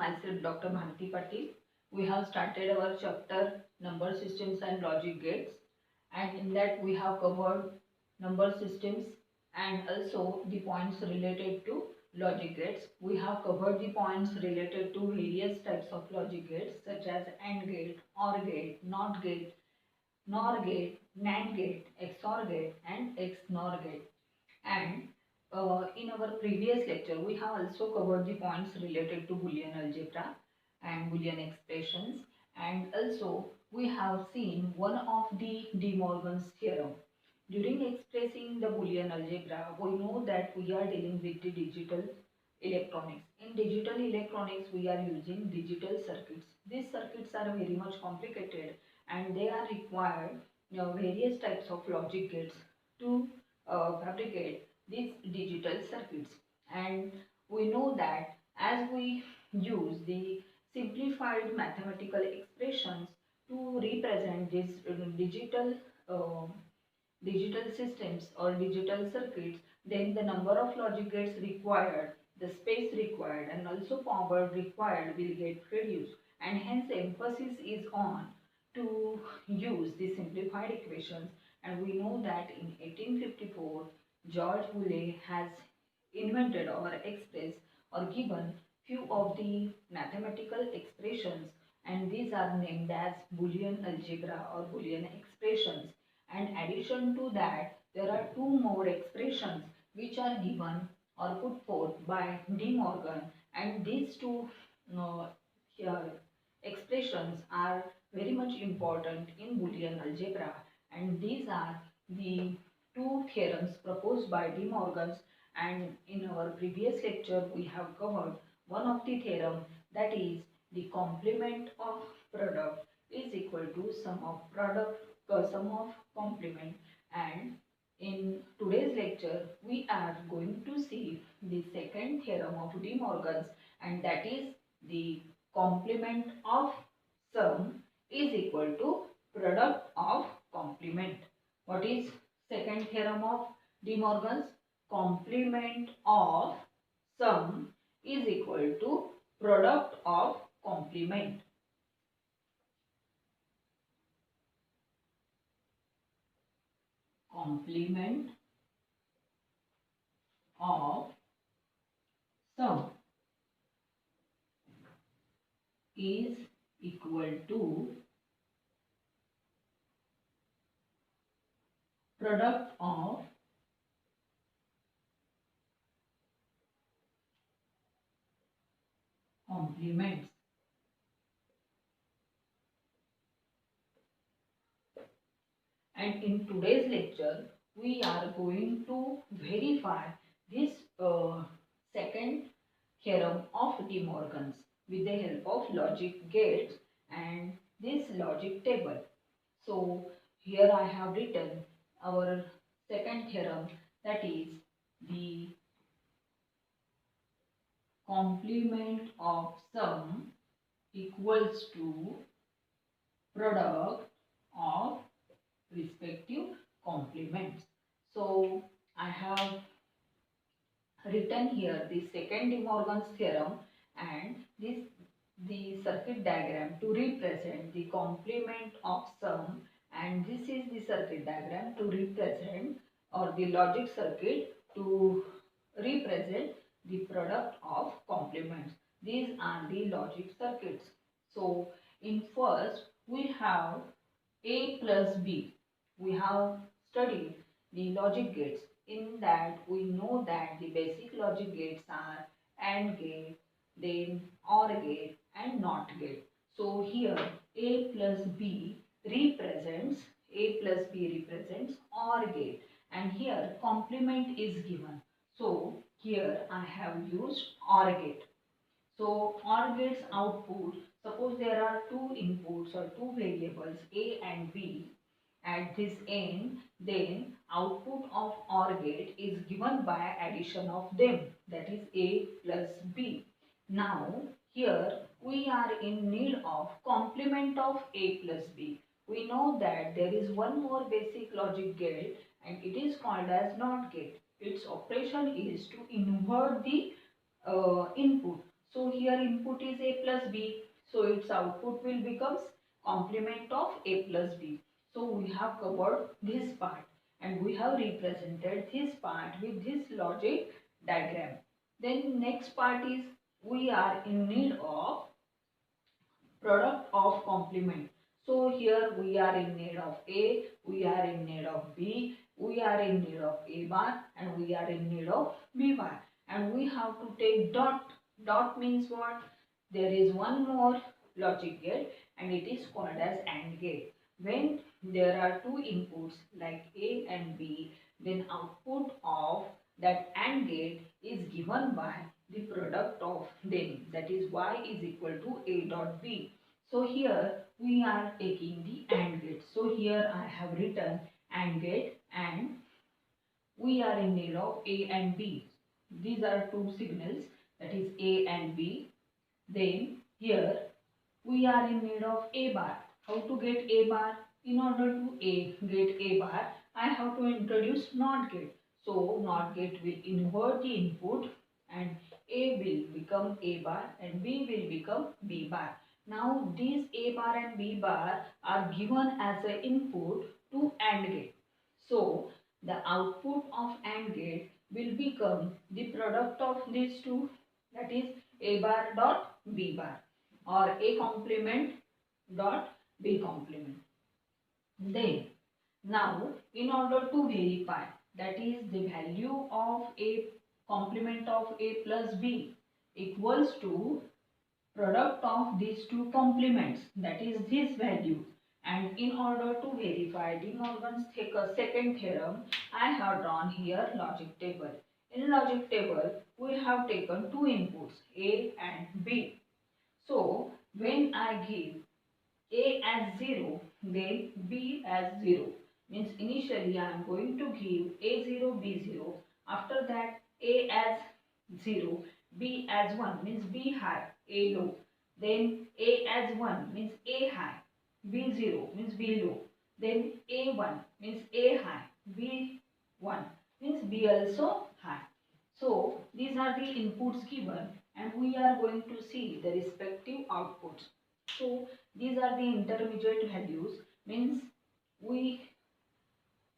myself Dr. Bharati Patil. We have started our chapter number systems and logic gates, and in that we have covered number systems and also the points related to logic gates. We have covered the points related to various types of logic gates such as AND gate, OR gate, NOT gate, NOR gate, NAND gate, XOR gate and XNOR gate. And in our previous lecture, we have also covered the points related to Boolean algebra and Boolean expressions, and also we have seen one of the De Morgan's theorem. During expressing the Boolean algebra, we know that we are dealing with the digital electronics. In digital electronics, we are using digital circuits. These circuits are very much complicated and they are required various types of logic gates to fabricate these digital circuits. And we know that as we use the simplified mathematical expressions to represent these uh, digital systems or digital circuits, then the number of logic gates required, the space required and also power required will get reduced, and hence emphasis is on to use the simplified equations. And we know that in 1854 George Boole has invented or expressed or given few of the mathematical expressions, and these are named as Boolean algebra or Boolean expressions. And addition to that, there are two more expressions which are given or put forth by De Morgan, and these two uh, here expressions are very much important in Boolean algebra, and these are the two theorems proposed by De Morgan. And in our previous lecture we have covered one of the theorem, that is the complement of product is equal to sum of complement. And in today's lecture we are going to see the second theorem of De Morgan's, and that is the complement of sum is equal to product of complement. What is second theorem of De Morgan's? Complement of sum is equal to product of complement. Complement of sum is equal to product of complements. And in today's lecture we are going to verify this second theorem of De Morgan's with the help of logic gates and this logic table. So here I have written our second theorem, that is the complement of sum equals to product of respective complements. So I have written here the second De Morgan's theorem and this the circuit diagram to represent the complement of sum, and this is the circuit diagram to represent or the logic circuit to represent the product of complements. These are the logic circuits. So in first we have A plus B. We have studied the logic gates. In that we know that the basic logic gates are AND gate, then OR gate and NOT gate. So here A plus B represents OR gate, and here complement is given. So here I have used OR gate. So OR gate's output, suppose there are two inputs or two variables A and B at this end, then output of OR gate is given by addition of them, that is A plus B. Now here we are in need of complement of A plus B. We know that there is one more basic logic gate and it is called as NOT gate. Its operation is to invert the input. So here input is a plus b. So its output will becomes complement of a plus b. So we have covered this part and we have represented this part with this logic diagram. Then next part is we are in need of product of complement. So here we are in need of A, we are in need of B, we are in need of A bar and we are in need of B bar. And we have to take dot. Dot means what? There is one more logic gate and it is called as AND gate. When there are two inputs like A and B, then output of that AND gate is given by the product of them, that is y is equal to a dot b. So here we are taking the AND gate. So here I have written AND gate and we are in need of A and B. These are two signals, that is A and B. Then here we are in need of A bar. How to get A bar? In order to get A bar, I have to introduce NOT gate. So NOT gate will invert the input and A will become A bar and B will become B bar. Now these A bar and B bar are given as an input to AND gate. So the output of AND gate will become the product of these two, that is A bar dot B bar or A complement dot B complement. Then now in order to verify, that is the value of A complement of A plus B equals to product of these two complements, that is this value. And in order to verify De Morgan's second theorem, I have drawn here logic table. In logic table, we have taken two inputs A and B. So when I give A as 0, then B as 0. Means initially I am going to give A0, B0. After that A as 0, B as 1 means B high, A low. Then A as 1 means A high, B0 means B low. Then A1 means A high, B1 means B also high. So these are the inputs given and we are going to see the respective outputs. So these are the intermediate values, means we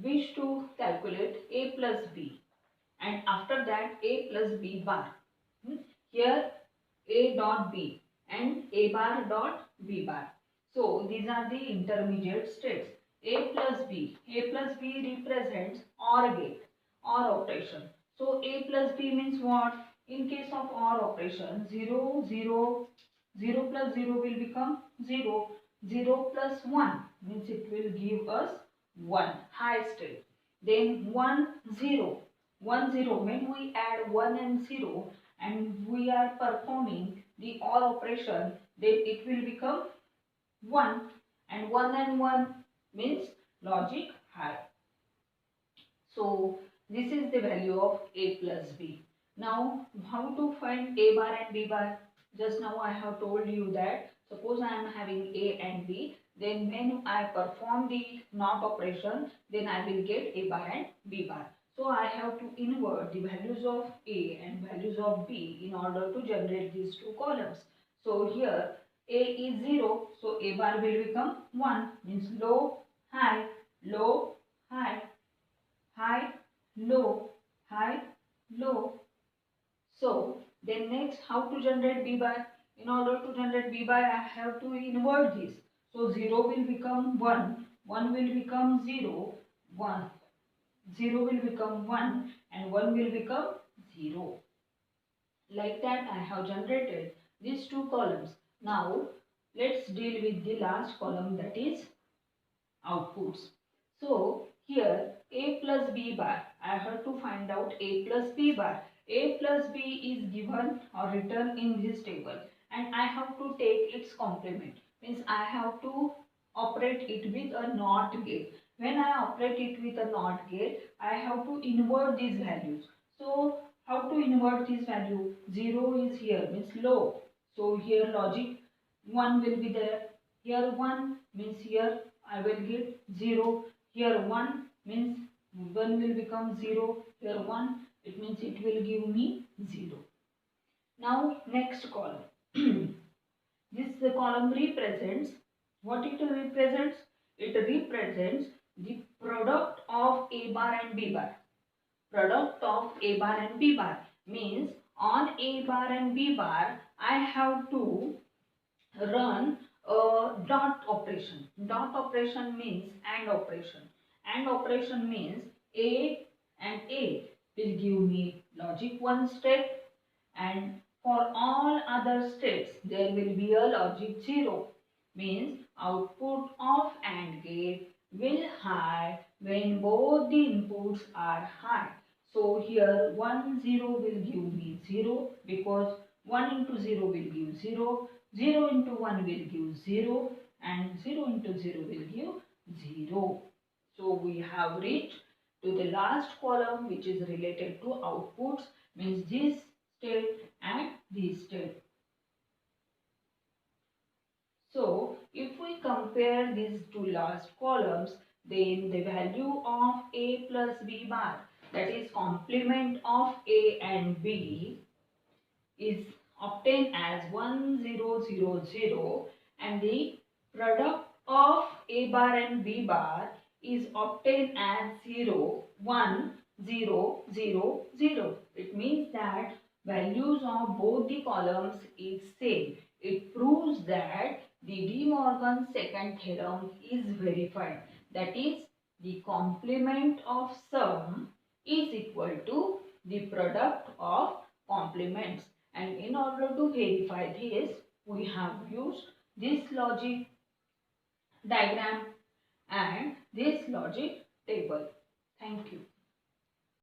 wish to calculate A plus B and after that A plus B bar. Here A dot B and A bar dot B bar. So these are the intermediate states. A plus B. A plus B represents OR gate, OR operation. So A plus B means what? In case of OR operation, 0, 0, 0 plus 0 will become 0. 0 plus 1 means it will give us 1, high state. Then 1, 0. 1, 0. When we add 1 and 0 and we are performing the OR operation, then it will become 1 and 1 means logic high. So this is the value of A plus B. Now how to find A bar and B bar? Just now I have told you that suppose I am having A and B, then when I perform the NOT operation, then I will get A bar and B bar. So I have to invert the values of A and values of B in order to generate these two columns. So here A is 0, so A bar will become 1, means low, high, low, high, high, low, high, low. So then next, how to generate B bar? In order to generate B bar, I have to invert this. So 0 will become 1, 1 will become 0, 1, 0 will become 1 and 1 will become 0. Like that I have generated these two columns. Now let's deal with the last column, that is outputs. So here A plus B bar, I have to find out A plus B bar. A plus B is given or written in this table and I have to take its complement. Means I have to operate it with a NOT gate. When I operate it with a NOT gate, I have to invert these values. So how to invert this value? 0 is here, means low. So here logic 1 will be there. Here 1 means here I will get 0. Here 1 means 1 will become 0. Here 1, it means it will give me 0. Now next column. This column represents, what it represents? It represents the product of A bar and B bar. Product of A bar and B bar means on A bar and B bar I have to run a dot operation. Dot operation means AND operation. AND operation means A and A will give me logic 1 state, and for all other states there will be a logic 0, means output of AND gate will high when both the inputs are high. So here 1 0 will give me 0, because 1 into 0 will give 0, 0 into 1 will give 0, and 0 into 0 will give 0. So we have reached to the last column, which is related to outputs, means this state and this state. So if we compare these two last columns, then the value of A plus B bar, that is complement of A and B, is obtained as 1 0 0 0, and the product of A bar and B bar is obtained as 0 1 0 0 0. It means that values of both the columns is same. It proves that the De Morgan's second theorem is verified. That is, the complement of sum is equal to the product of complements. And in order to verify this, we have used this logic diagram and this logic table. Thank you.